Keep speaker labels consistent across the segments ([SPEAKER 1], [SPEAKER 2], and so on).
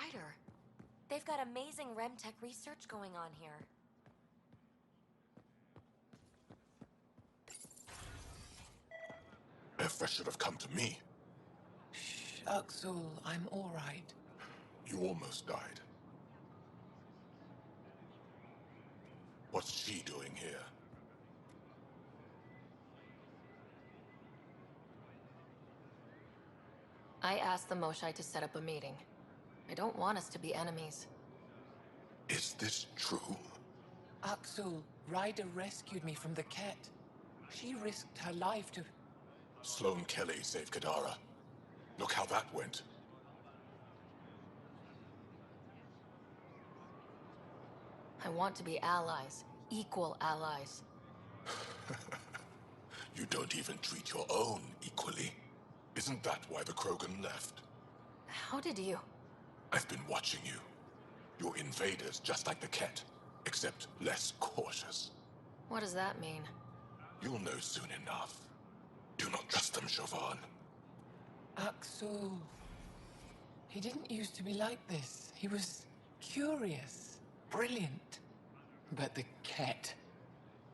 [SPEAKER 1] Ryder. They've got amazing RemTech research going on here.
[SPEAKER 2] Efra should have come to me.
[SPEAKER 3] Shh, Uxul, I'm all right.
[SPEAKER 2] You almost died. What's she doing here?
[SPEAKER 1] I asked the Moshai to set up a meeting. I don't want us to be enemies.
[SPEAKER 2] Is this true?
[SPEAKER 3] Uxul, Ryder rescued me from the Ket. She risked her life to...
[SPEAKER 2] Sloane Kelly saved Kadara. Look how that went.
[SPEAKER 1] I want to be allies. Equal allies.
[SPEAKER 2] You don't even treat your own equally. Isn't that why the Krogan left?
[SPEAKER 1] How did you...
[SPEAKER 2] I've been watching you. You're invaders just like the Ket, except less cautious.
[SPEAKER 1] What does that mean?
[SPEAKER 2] You'll know soon enough. Do not trust them, Chauvin.
[SPEAKER 3] Uxul... He didn't used to be like this. He was curious, brilliant. But the Ket,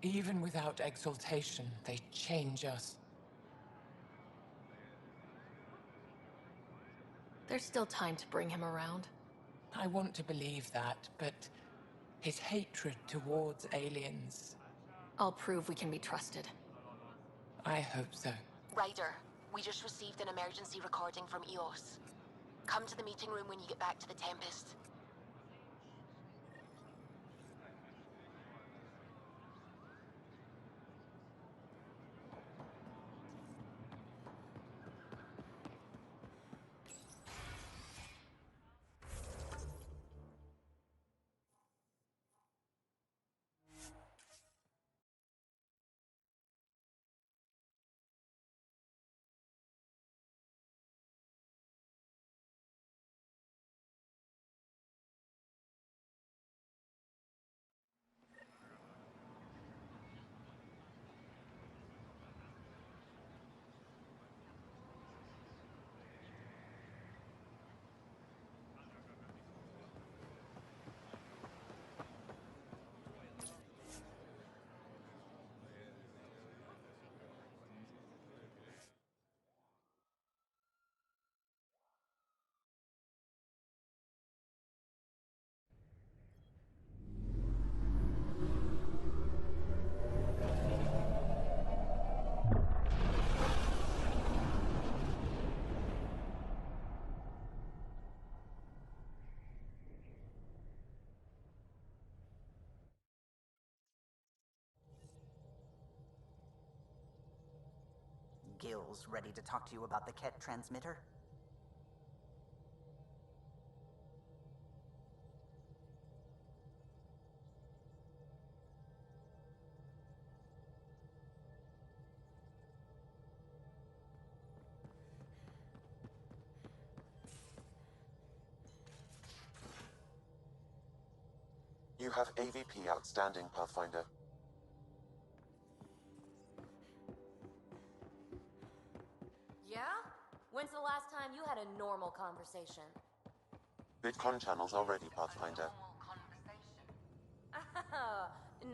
[SPEAKER 3] even without exaltation, they change us.
[SPEAKER 1] There's still time to bring him around.
[SPEAKER 3] I want to believe that, but his hatred towards aliens...
[SPEAKER 1] I'll prove we can be trusted.
[SPEAKER 3] I hope so.
[SPEAKER 4] Ryder, we just received an emergency recording from EOS. Come to the meeting room when you get back to the Tempest.
[SPEAKER 5] Gil's ready to talk to you about the Ket transmitter?
[SPEAKER 6] You have AVP outstanding, Pathfinder.
[SPEAKER 1] Yeah? When's the last time you had a normal conversation?
[SPEAKER 6] VidCon channels are ready, Pathfinder.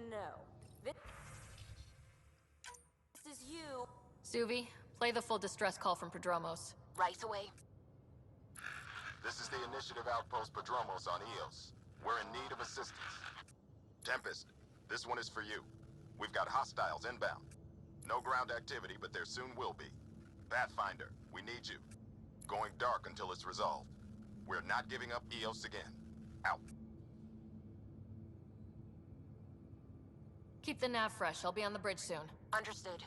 [SPEAKER 1] No. This is you. Suvi, play the full distress call from Prodromos.
[SPEAKER 4] Right away.
[SPEAKER 7] This is the Initiative Outpost Prodromos on EOS. We're in need of assistance. Tempest, this one is for you. We've got hostiles inbound. No ground activity, but there soon will be. Pathfinder, we need you. Going dark until it's resolved. We're not giving up EOS again. Out.
[SPEAKER 1] Keep the nav fresh. I'll be on the bridge soon.
[SPEAKER 4] Understood.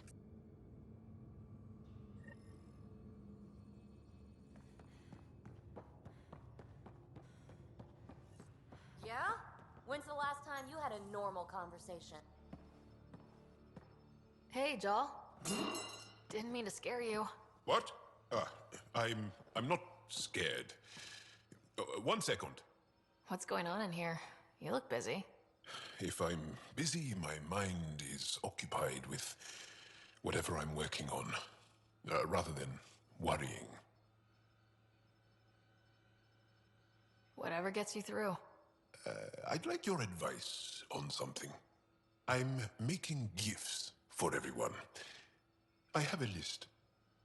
[SPEAKER 1] Yeah? When's the last time you had a normal conversation? Hey, Jaw. Didn't mean to scare you.
[SPEAKER 8] What? I'm not scared. 1 second.
[SPEAKER 1] What's going on in here? You look busy.
[SPEAKER 8] If I'm busy, my mind is occupied with whatever I'm working on, rather than worrying.
[SPEAKER 1] Whatever gets you through.
[SPEAKER 8] I'd like your advice on something. I'm making gifts for everyone. I have a list.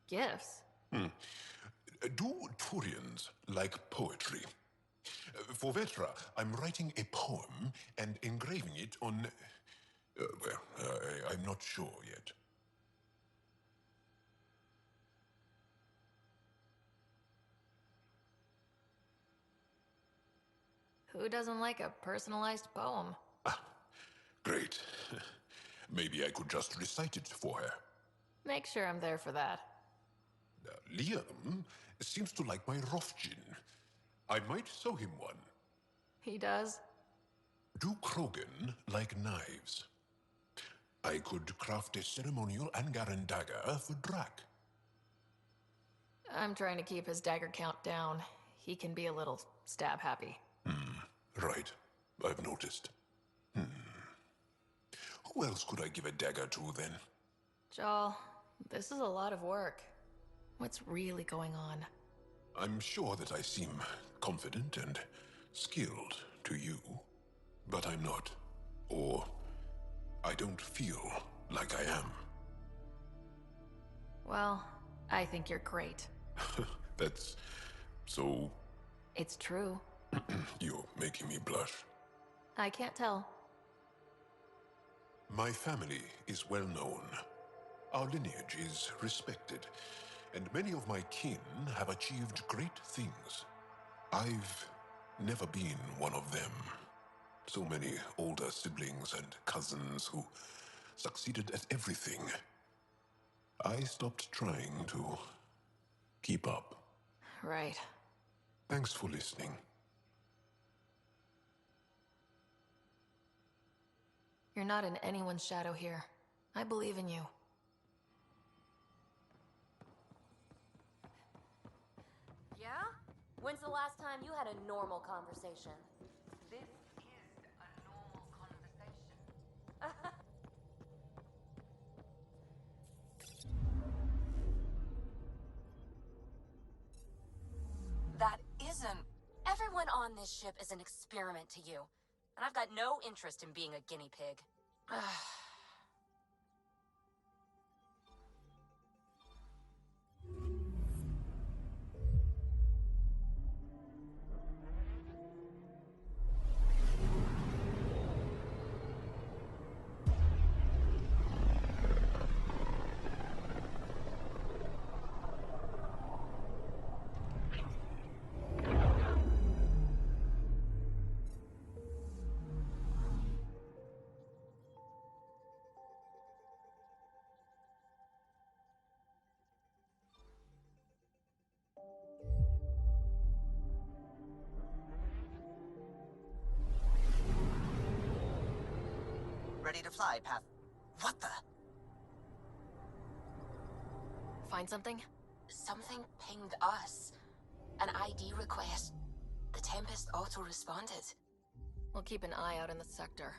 [SPEAKER 1] Gifts?
[SPEAKER 8] Do Turians like poetry? For Vetra, I'm writing a poem and engraving it on... I'm not sure yet.
[SPEAKER 1] Who doesn't like a personalized poem?
[SPEAKER 8] Great. Maybe I could just recite it for her.
[SPEAKER 1] Make sure I'm there for that.
[SPEAKER 8] Liam seems to like my Rofgin. I might sew him one.
[SPEAKER 1] He does?
[SPEAKER 8] Do Krogan like knives? I could craft a ceremonial Angaran dagger for Drac.
[SPEAKER 1] I'm trying to keep his dagger count down. He can be a little stab happy.
[SPEAKER 8] Right. I've noticed. Who else could I give a dagger to, then?
[SPEAKER 1] Jal, this is a lot of work. What's really going on?
[SPEAKER 8] I'm sure that I seem confident and skilled to you, but I'm not. Or I don't feel like I am.
[SPEAKER 1] Well, I think you're great.
[SPEAKER 8] That's so...
[SPEAKER 1] It's true.
[SPEAKER 8] You're making me blush.
[SPEAKER 1] I can't tell.
[SPEAKER 8] My family is well known. Our lineage is respected, and many of my kin have achieved great things. I've never been one of them. So many older siblings and cousins who succeeded at everything. I stopped trying to keep up.
[SPEAKER 1] Right.
[SPEAKER 8] Thanks for listening.
[SPEAKER 1] You're not in anyone's shadow here. I believe in you. Yeah? When's the last time you had a normal conversation?
[SPEAKER 3] This is a normal conversation.
[SPEAKER 1] That isn't. Everyone on this ship is an experiment to you. And I've got no interest in being a guinea pig.
[SPEAKER 5] Ready to fly, Path. What the?
[SPEAKER 1] Find something?
[SPEAKER 4] Something pinged us. An ID request. The Tempest auto-responded.
[SPEAKER 1] We'll keep an eye out in the sector.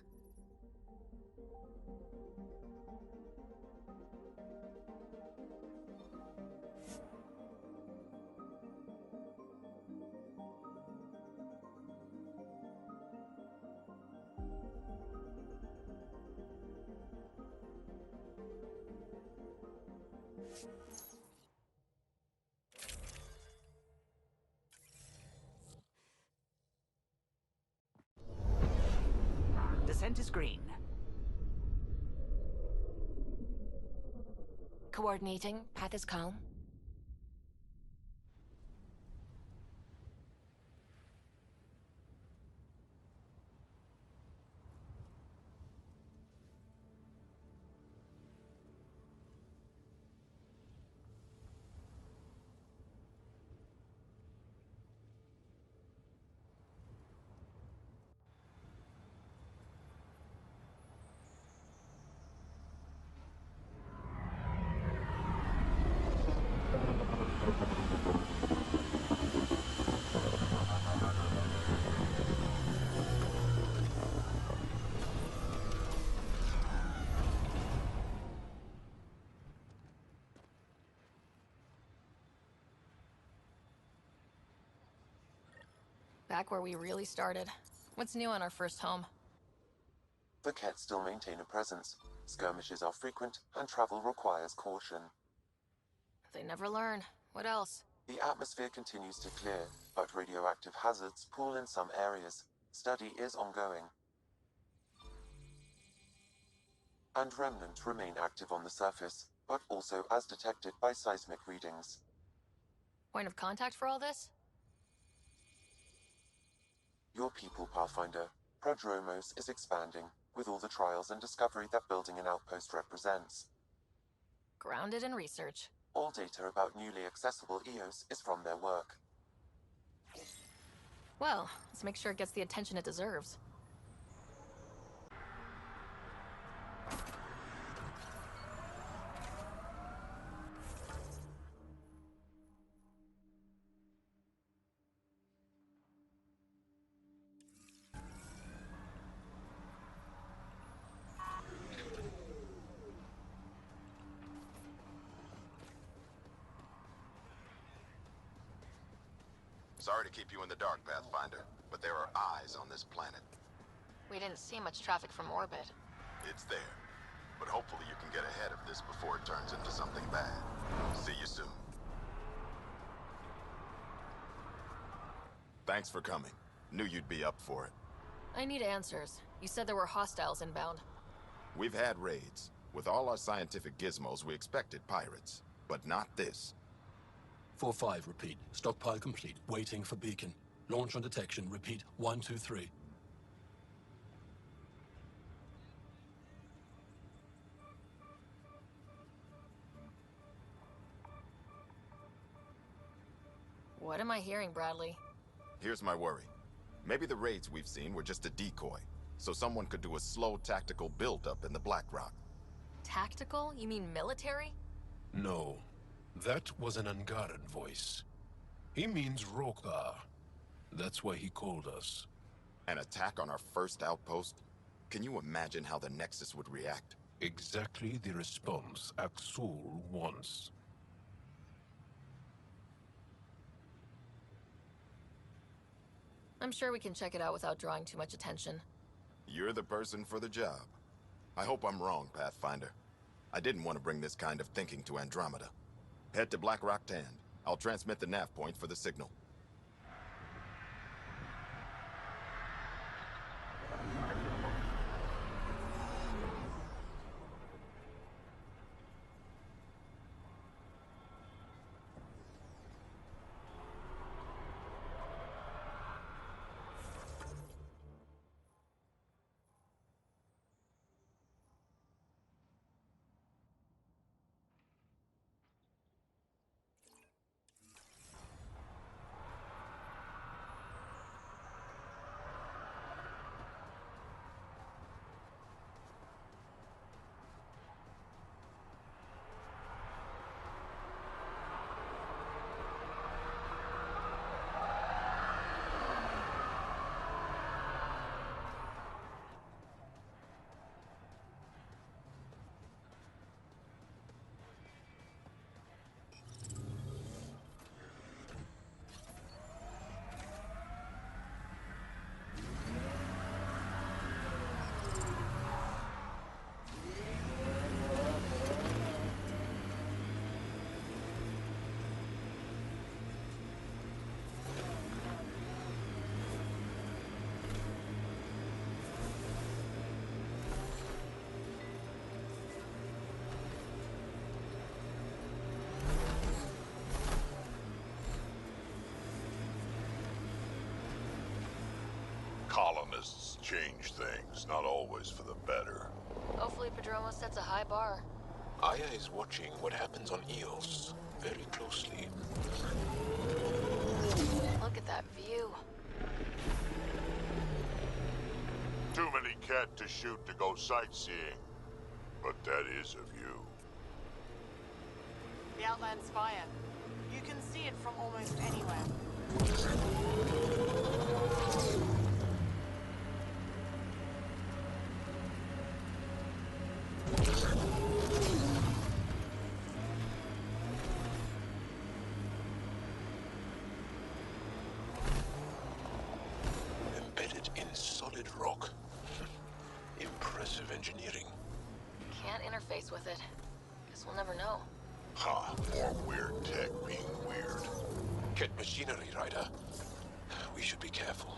[SPEAKER 5] Descent is green.
[SPEAKER 4] Coordinating. Path is calm. Back where we really started. What's new on our first home?
[SPEAKER 6] The Ket still maintain a presence. Skirmishes are frequent, and travel requires caution.
[SPEAKER 4] They never learn. What else?
[SPEAKER 6] The atmosphere continues to clear, but radioactive hazards pool in some areas. Study is ongoing. And remnants remain active on the surface, but also as detected by seismic readings.
[SPEAKER 4] Point of contact for all this?
[SPEAKER 6] Your people, Pathfinder. Prodromos is expanding, with all the trials and discovery that building an outpost represents.
[SPEAKER 4] Grounded in research.
[SPEAKER 6] All data about newly accessible EOS is from their work.
[SPEAKER 4] Well, let's make sure it gets the attention it deserves.
[SPEAKER 7] Sorry to keep you in the dark, Pathfinder, but there are eyes on this planet.
[SPEAKER 4] We didn't see much traffic from orbit.
[SPEAKER 7] It's there. But hopefully you can get ahead of this before it turns into something bad. See you soon. Thanks for coming. Knew you'd be up for it.
[SPEAKER 4] I need answers. You said there were hostiles inbound.
[SPEAKER 7] We've had raids. With all our scientific gizmos, we expected pirates. But not this.
[SPEAKER 9] 4-5, repeat. Stockpile complete. Waiting for beacon. Launch on detection. Repeat. 1-2-3.
[SPEAKER 4] What am I hearing, Bradley?
[SPEAKER 7] Here's my worry. Maybe the raids we've seen were just a decoy, so someone could do a slow tactical build-up in the Black Rock.
[SPEAKER 4] Tactical? You mean military?
[SPEAKER 8] No, that was an Angaran voice. He means Rokar. That's why he called us.
[SPEAKER 7] An attack on our first outpost? Can you imagine how the Nexus would react?
[SPEAKER 8] Exactly the response Axul wants.
[SPEAKER 4] I'm sure we can check it out without drawing too much attention.
[SPEAKER 7] You're the person for the job. I hope I'm wrong, Pathfinder. I didn't want to bring this kind of thinking to Andromeda. Head to Black Rock Tand. I'll transmit the nav point for the signal.
[SPEAKER 2] Colonists change things, not always for the better.
[SPEAKER 4] Hopefully Prodromos sets a high bar.
[SPEAKER 8] Aya is watching what happens on Eos very closely.
[SPEAKER 4] Look at that view.
[SPEAKER 2] Too many cat to shoot to go sightseeing. But that is a view.
[SPEAKER 10] The Outland's fire. You can see it from almost anywhere.
[SPEAKER 8] bit of engineering.
[SPEAKER 4] Can't interface with it. Guess we'll never know.
[SPEAKER 2] Ha, more weird tech being weird.
[SPEAKER 8] Ket machinery, Ryder. We should be careful.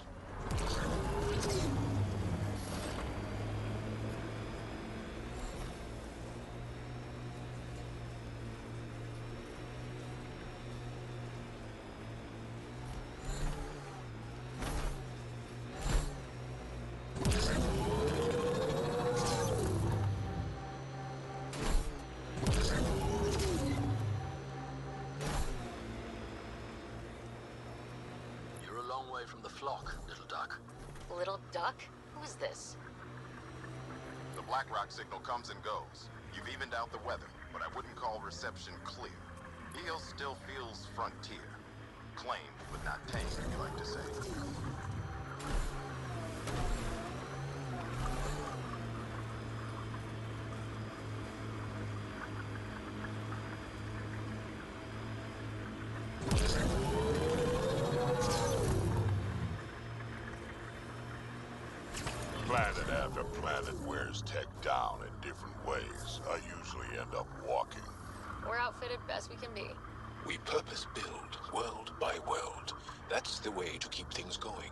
[SPEAKER 9] From the flock, little duck.
[SPEAKER 4] Little duck? Who is this?
[SPEAKER 7] The BlackRock signal comes and goes. You've evened out the weather, but I wouldn't call reception clear. EOS still feels frontier. Claimed, but not tamed, you like to say.
[SPEAKER 2] Planet after planet wears tech down in different ways. I usually end up walking.
[SPEAKER 4] We're outfitted best we can be.
[SPEAKER 8] We purpose build, world by world. That's the way to keep things going.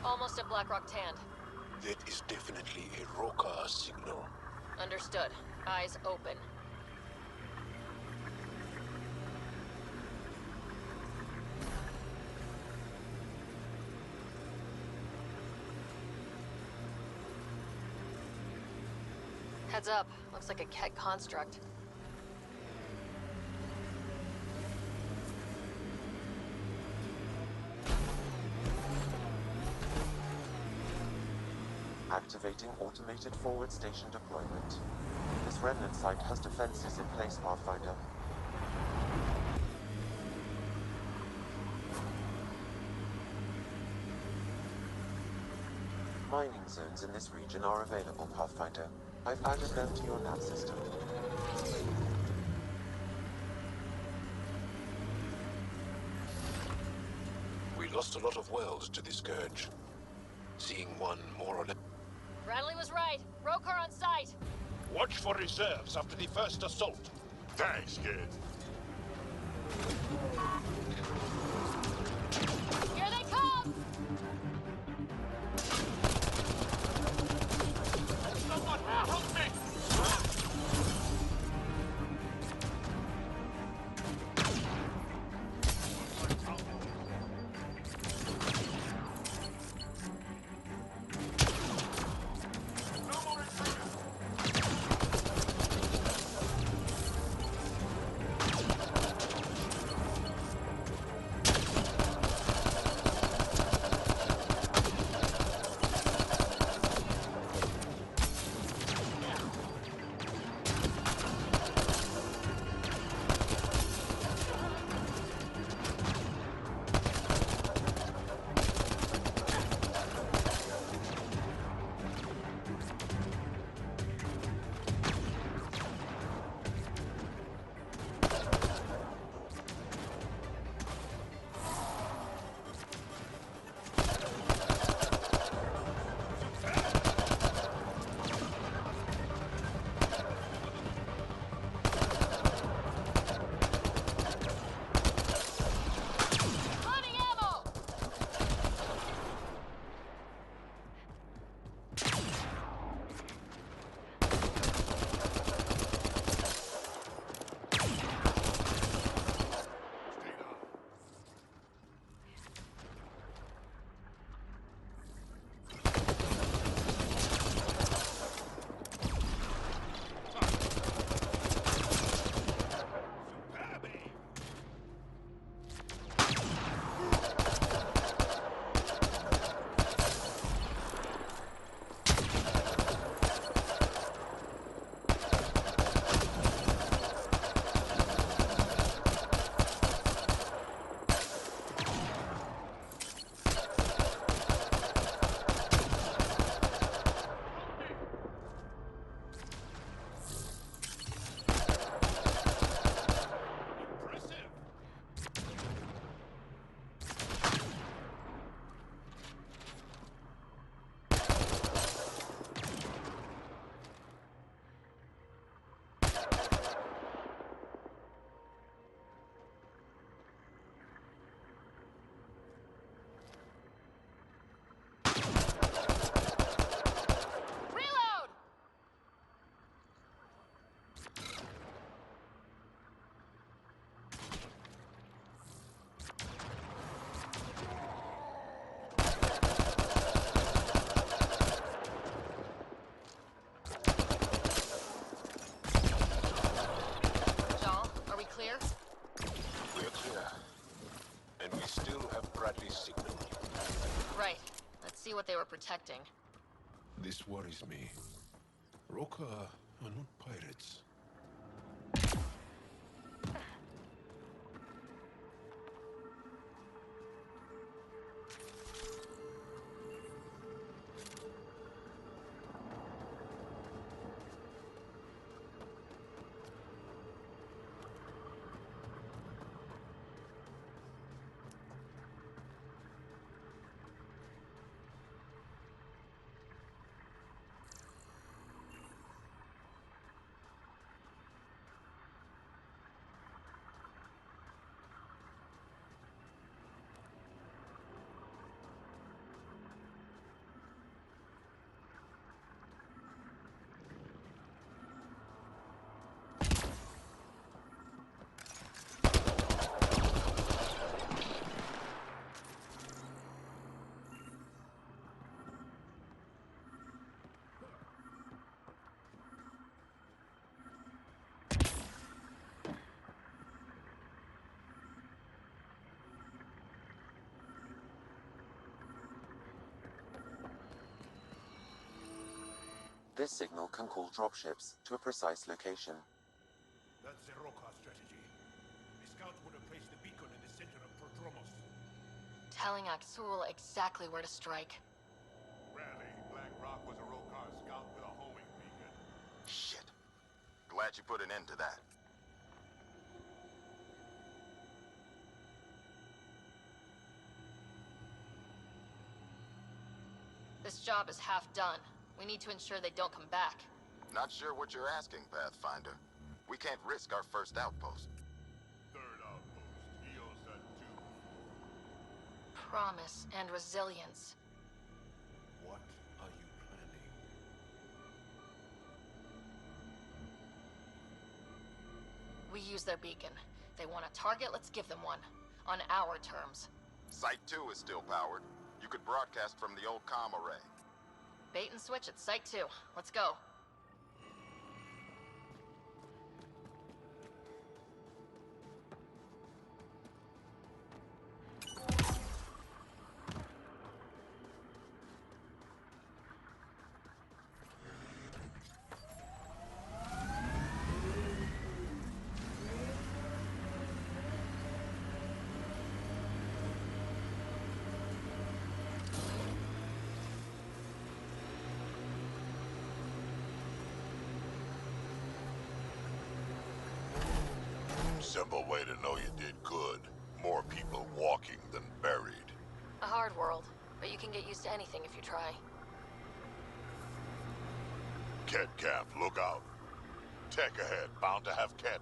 [SPEAKER 4] Almost at BlackRock Tand.
[SPEAKER 8] That is definitely a Roka signal.
[SPEAKER 4] Understood. Eyes open. Heads up. Looks like a Ket construct.
[SPEAKER 6] Activating automated forward station deployment. This remnant site has defenses in place, Pathfinder. Mining zones in this region are available, Pathfinder. I've added them to your nav system.
[SPEAKER 8] We lost a lot of worlds to the Scourge. Seeing one more or less.
[SPEAKER 4] Bradley was right. Rokar on site.
[SPEAKER 8] Watch for reserves after the first assault.
[SPEAKER 2] Thanks, kid.
[SPEAKER 4] Here they come!
[SPEAKER 8] Someone help me!
[SPEAKER 4] see what they were protecting.
[SPEAKER 8] This worries me. Roka are not pirates.
[SPEAKER 6] This signal can call dropships to a precise location.
[SPEAKER 8] That's the Roka strategy. The scout would have placed the beacon in the center of Prodromos.
[SPEAKER 4] Telling Axul exactly where to strike.
[SPEAKER 2] Rarely, Black Rock was a Rokar scout with a homing beacon.
[SPEAKER 7] Shit. Glad you put an end to that.
[SPEAKER 4] This job is half done. We need to ensure they don't come back.
[SPEAKER 7] Not sure what you're asking, Pathfinder. We can't risk our first outpost.
[SPEAKER 2] Third outpost, Eos at 2.
[SPEAKER 4] Promise and resilience.
[SPEAKER 8] What are you planning?
[SPEAKER 4] We use their beacon. They want a target, let's give them one. On our terms.
[SPEAKER 7] Site 2 is still powered. You could broadcast from the old comm array.
[SPEAKER 4] Bait and switch at Site 2. Let's go.
[SPEAKER 2] Simple way to know you did good. More people walking than buried.
[SPEAKER 4] A hard world, but you can get used to anything if you try.
[SPEAKER 2] Ket camp, look out. Tech ahead, bound to have Ket.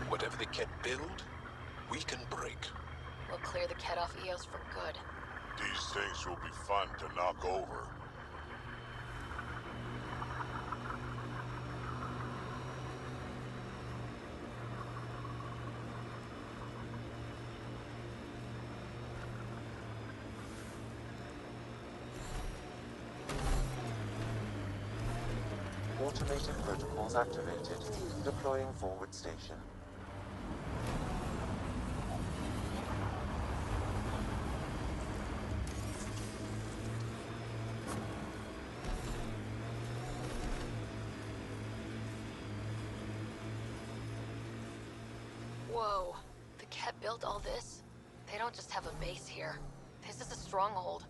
[SPEAKER 8] Whatever the Ket build, we can break.
[SPEAKER 4] We'll clear the Ket off Eos for good.
[SPEAKER 2] These things will be fun to knock over.
[SPEAKER 6] Automated protocols activated. Deploying forward station.
[SPEAKER 4] Whoa. The Ket built all this? They don't just have a base here. This is a stronghold.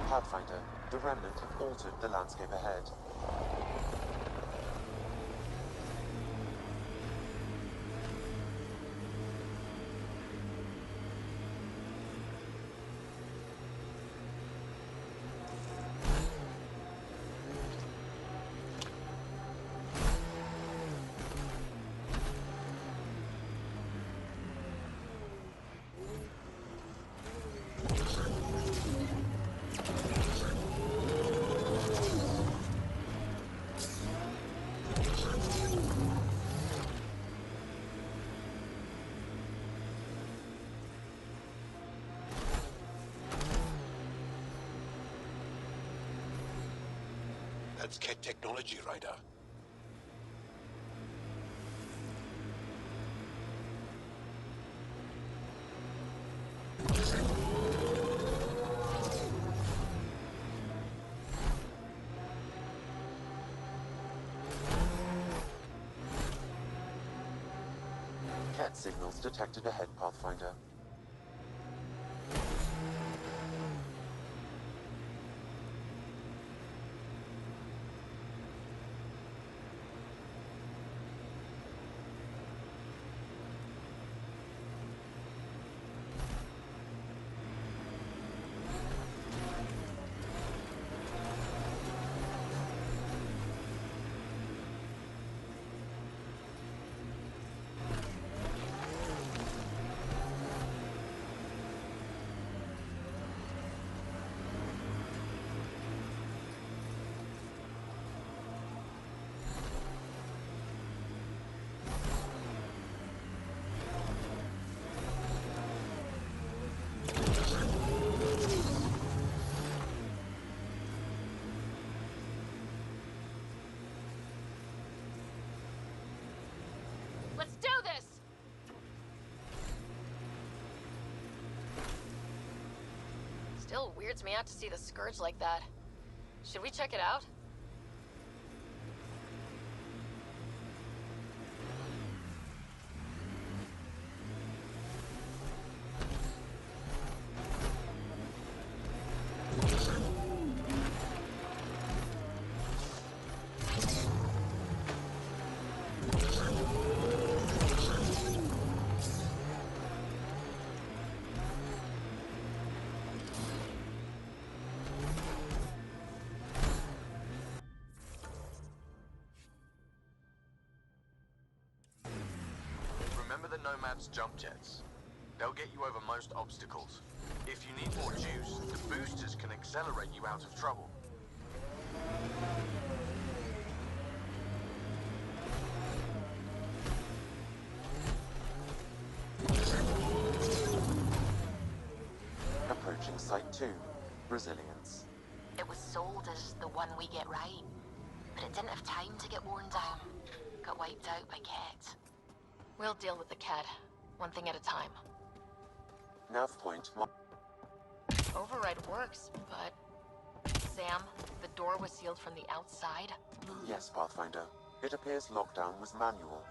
[SPEAKER 6] Pathfinder, the Remnant have altered the landscape ahead.
[SPEAKER 8] That's Ket technology, Ryder.
[SPEAKER 6] Ket signals detected ahead, Pathfinder.
[SPEAKER 1] Let's do this! Still weirds me out to see the Scourge like that. Should we check it out?
[SPEAKER 7] Remember the Nomad's jump jets. They'll get you over most obstacles. If you need more juice, the boosters can accelerate you out of trouble.
[SPEAKER 6] Approaching Site 2. Resilience.
[SPEAKER 4] It was sold as the one we get right, but it didn't have time to get worn down. Got wiped out by Ket.
[SPEAKER 1] We'll deal with the cat, one thing at a time.
[SPEAKER 6] Nav point.
[SPEAKER 1] Override works, but... Sam, the door was sealed from the outside?
[SPEAKER 6] Yes, Pathfinder. It appears lockdown was manual.